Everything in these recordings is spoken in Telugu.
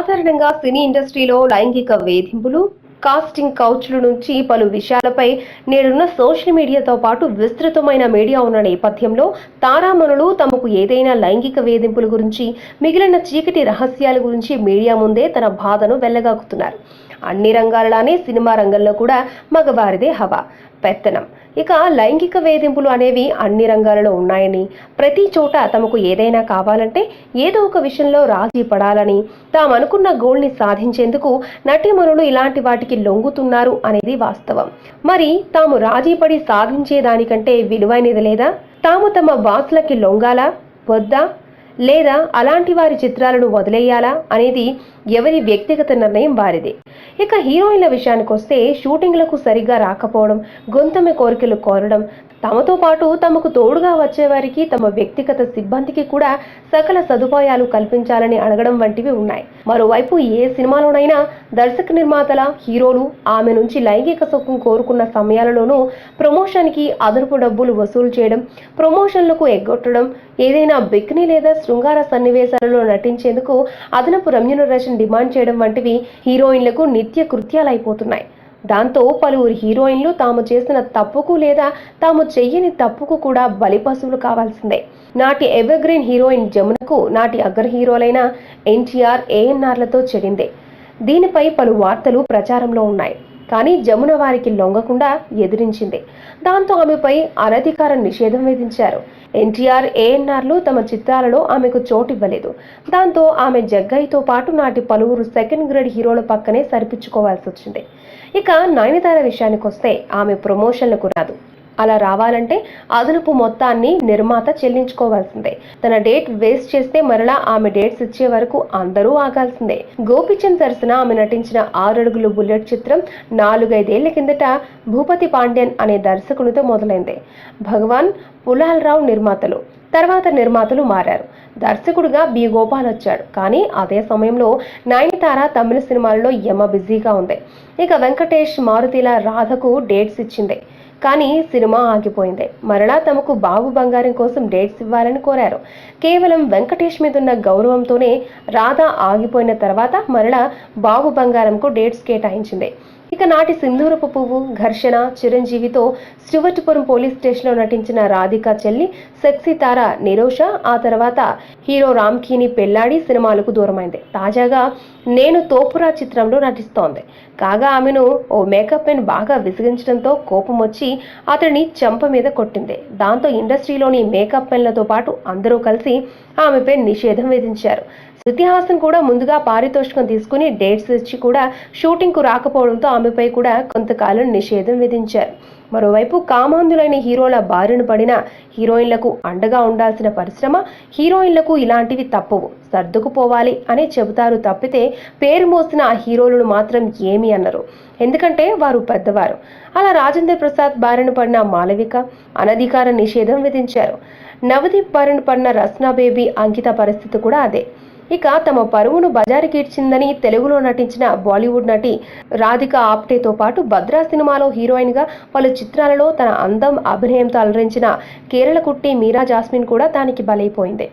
సాధారణంగా సినీ ఇండస్ట్రీలో లైంగిక వేధింపులు, కాస్టింగ్ కౌచ్ల నుంచి పలు విషయాలపై నేడున్న సోషల్ మీడియాతో పాటు విస్తృతమైన మీడియా ఉన్న నేపథ్యంలో తారామణులు తమకు ఏదైనా లైంగిక వేధింపుల గురించి, మిగిలిన చీకటి రహస్యాల గురించి మీడియా ముందే తన బాధను వెళ్లగక్కుతున్నారు. అన్ని రంగాలలానే సినిమా రంగంలో కూడా మగవారిదే హవా, పెత్తనం. ఇక లైంగిక వేధింపులు అనేవి అన్ని రంగాలలో ఉన్నాయని, ప్రతి చోట తమకు ఏదైనా కావాలంటే ఏదో ఒక విషయంలో రాజీ పడాలని, తామనుకున్న గోల్ని సాధించేందుకు నటీమణులు ఇలాంటి వాటికి లొంగుతున్నారు అనేది వాస్తవం. మరి తాము రాజీ పడి సాధించేదానికంటే విలువైనది లేదా? తాము తమ బాస్లకి లొంగాలా వద్దా, లేదా అలాంటి వారి చిత్రాలను వదిలేయాలా అనేది ఎవరి వ్యక్తిగత నిర్ణయం వారిదే. ఇక హీరోయిన్ల విషయానికి వస్తే, షూటింగ్లకు సరిగ్గా రాకపోవడం, గొంతెమ్మ కోరికలు కోరడం, తమతో పాటు తమకు తోడుగా వచ్చేవారికి తమ వ్యక్తిగత సిబ్బందికి కూడా సకల సదుపాయాలు కల్పించాలని అడగడం వంటివి ఉన్నాయి. మరోవైపు ఏ సినిమాలోనైనా దర్శక నిర్మాతల, హీరోలు ఆమె నుంచి లైంగిక సుఖం కోరుకున్న సమయాలలోనూ ప్రమోషన్కి అదనపు డబ్బులు వసూలు చేయడం, ప్రమోషన్లకు ఎగ్గొట్టడం, ఏదైనా బిక్ని లేదా శృంగార సన్నివేశాలలో నటించేందుకు అదనపు రెమ్యూనరేషన్ డిమాండ్ చేయడం వంటివి హీరోయిన్లకు నిత్య కృత్యాలైపోతున్నాయి. దాంతో పలువురు హీరోయిన్లు తాము చేసిన తప్పుకు లేదా తాము చెయ్యని తప్పుకు కూడా బలిపశువులు కావాల్సిందే. నాటి ఎవర్గ్రీన్ హీరోయిన్ జమునకు నాటి అగ్ర హీరోలైన ఎన్టీఆర్, ఏఎన్ఆర్లతో చెడిందే. దీనిపై పలు వార్తలు ప్రచారంలో ఉన్నాయి. కానీ జమున వారికి లొంగకుండా ఎదిరించింది. దాంతో ఆమెపై అనధికార నిషేధం విధించారు. ఎన్టీఆర్, ఏఎన్ఆర్లు తమ చిత్రాలలో ఆమెకు చోటివ్వలేదు. దాంతో ఆమె జగ్గయ్యతో పాటు నాటి పలువురు సెకండ్ గ్రేడ్ హీరోల పక్కనే సరిపించుకోవాల్సి వచ్చింది. ఇక నయనతార విషయానికి వస్తే, ఆమె ప్రమోషన్లకు రాదు. అలా రావాలంటే అదనపు మొత్తాన్ని నిర్మాత చెల్లించుకోవాల్సిందే. తన డేట్ వేస్ట్ చేస్తే మరలా ఆమె డేట్స్ ఇచ్చే వరకు అందరూ ఆగాల్సిందే. గోపిచంద్ సరసన ఆమె నటించిన 6 అడుగులు బుల్లెట్ చిత్రం 4-5 ఏళ్ల కిందట భూపతి పాండ్యన్ అనే దర్శకునితో మొదలైంది. భగవాన్ పులాలరావు నిర్మాతలు. తర్వాత నిర్మాతలు మారారు. దర్శకుడిగా బి. గోపాల్ వచ్చాడు. కానీ అదే సమయంలో నయనతార తమిళ సినిమాల్లో యమ బిజీగా ఉంది. ఇక వెంకటేష్, మారుతిల రాధకు డేట్స్ ఇచ్చింది. కానీ సినిమా ఆగిపోయింది. మరలా తమకు బాబు బంగారం కోసం డేట్స్ ఇవ్వాలని కోరారు. కేవలం వెంకటేష్ మీదున్న గౌరవంతోనే రాధ ఆగిపోయిన తర్వాత మరలా బాబు బంగారంకు డేట్స్ కేటాయించింది. ఇక నాటి సింధూరపు పువ్వు, ఘర్షణ, చిరంజీవితో స్టువర్ట్పురం పోలీస్ స్టేషన్లో నటించిన రాధిక చెల్లి సెక్సీ తార నిరోష ఆ తర్వాత హీరో రామ్కీని పెళ్లాడి సినిమాలకు దూరమైంది. తాజాగా నేను తోపురా చిత్రంలో నటిస్తోంది. కాగా ఆమెను ఓ మేకప్ మెన్ బాగా విసిగించడంతో కోపం వచ్చి అతడిని చెంప మీద కొట్టింది. దాంతో ఇండస్ట్రీలోని మేకప్ మెన్లతో పాటు అందరూ కలిసి ఆమెపై నిషేధం విధించారు. శృతి హాసన్ కూడా ముందుగా పారితోషికం తీసుకుని డేట్స్ ఇచ్చి కూడా షూటింగ్కు రాకపోవడంతో ఆమెపై కూడా కొంతకాలం నిషేధం విధించారు. మరోవైపు కామాంధులైన హీరోల బారిన పడిన హీరోయిన్లకు అండగా ఉండాల్సిన పరిశ్రమ హీరోయిన్లకు ఇలాంటివి తప్పవు, సర్దుకుపోవాలి అని చెబుతారు తప్పితే పేరు మోసిన ఆ హీరోలను మాత్రం ఏమీ అన్నారు. ఎందుకంటే వారు పెద్దవారు. అలా రాజేంద్ర ప్రసాద్ బారిన పడిన మాలవిక అనధికార నిషేధం విధించారు. నవదీప్ బారిన పడిన రస్నా బేబీ అంకిత పరిస్థితి కూడా అదే. ఇక తమ పరువును బజారుకీడ్చిందని తెలుగులో నటించిన బాలీవుడ్ నటి రాధిక ఆప్టేతో పాటు భద్రా సినిమాలో హీరోయిన్ గా పలు చిత్రాలలో తన అందం, అభినయంతో అలరించిన కేరళ కుట్టి మీరా జాస్మిన్ కూడా దానికి బలైపోయింది.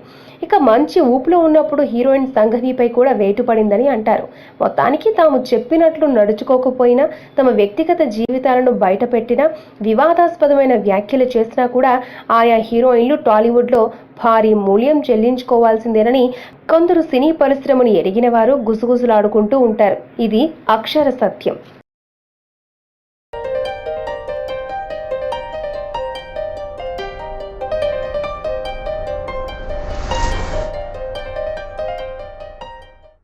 ఇక మంచి ఊపులో ఉన్నప్పుడు హీరోయిన్ సంఘవిపై కూడా వేటు పడిందని అంటారు. మొత్తానికి తాము చెప్పినట్లు నడుచుకోకపోయినా, తమ వ్యక్తిగత జీవితాలను బయటపెట్టినా, వివాదాస్పదమైన వ్యాఖ్యలు చేసినా కూడా ఆయా హీరోయిన్లు టాలీవుడ్లో భారీ మూల్యం చెల్లించుకోవాల్సిందేనని కొందరు సినీ పరిశ్రమను ఎరిగిన వారు గుసగుసలాడుకుంటూ ఉంటారు. ఇది అక్షర సత్యం.